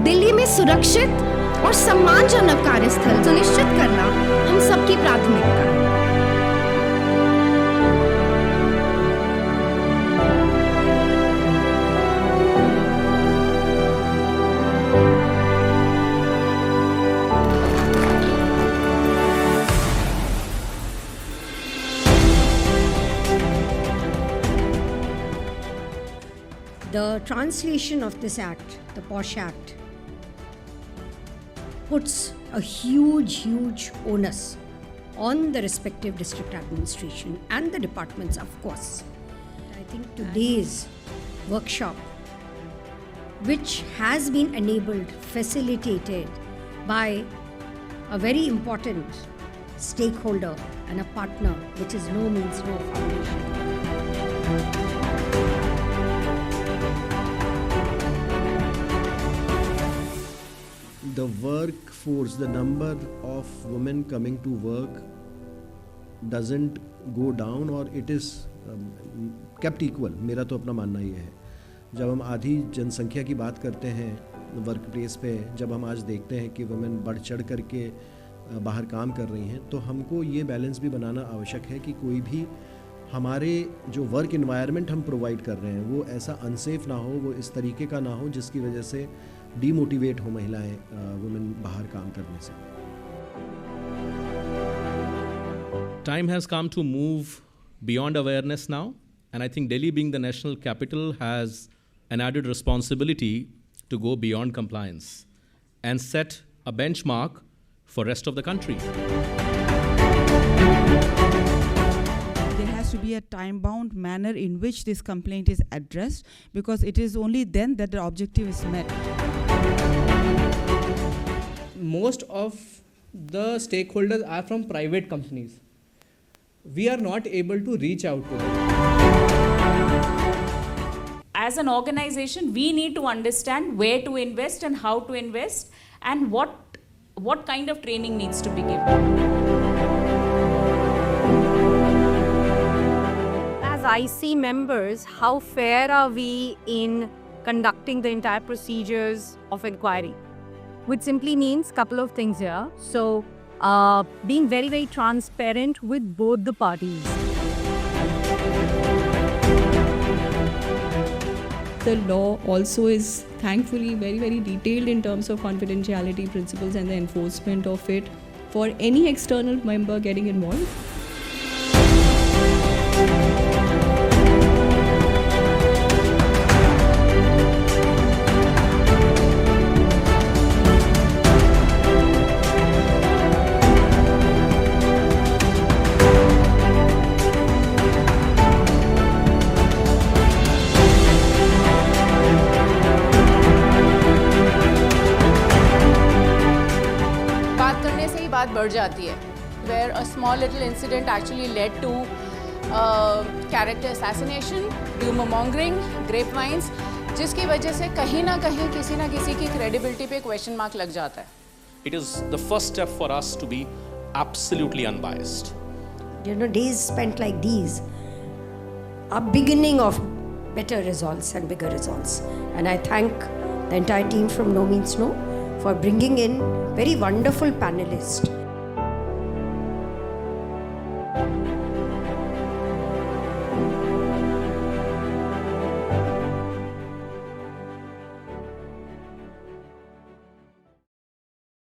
दिल्ली में सुरक्षित और सम्मानजनक कार्यस्थल सुनिश्चित करना हम सबकी प्राथमिकता है। The translation of this act, the POSH Act, puts a huge onus on the respective district administration and the departments, of course. I think today's workshop, which has been enabled, facilitated by a very important stakeholder and a partner, which is No Means No Foundation. The workforce, the number of women coming to work doesn't go down or it is kept equal. मेरा तो अपना मानना ये है। जब हम आधी जनसंख्या की बात करते हैं वर्क प्लेस पे, जब हम आज देखते हैं कि वुमेन बढ़ चढ़ करके बाहर काम कर रही हैं, तो हमको ये बैलेंस भी बनाना आवश्यक है कि कोई भी हमारे जो वर्क इन्वायरमेंट हम प्रोवाइड कर रहे हैं वो ऐसा अनसेफ ना हो, वो इस तरीके का ना हो जिसकी वजह से डीमोटिवेट हो महिलाएं वुमेन बाहर काम करने से। Time has come to move beyond awareness now, and I think Delhi, being the national capital, has an added responsibility to go beyond compliance and set a benchmark for rest of the country. There has to be a time-bound manner in which this complaint is addressed, because it is only then that the objective is met. Most of the stakeholders are from private companies. We are not able to reach out to them. As an organization, we need to understand where to invest and how to invest, and what kind of training needs to be given. As IC members, how fair are we in conducting the entire procedures of inquiry? Which simply means couple of things here. So, being very transparent with both the parties. The law also is thankfully very detailed in terms of confidentiality principles and the enforcement of it for any external member getting involved. बात बढ़ जाती है, where a small little incident actually led to character assassination, rumor mongering, grapevines, जिसकी वजह से कहीं ना कहीं किसी ना किसी की credibility पे question mark लग जाता है. It is the first step for us to be absolutely unbiased. You know, days spent like these are beginning of better results and bigger results. And I thank the entire team from No Means No for bringing in very wonderful panelists.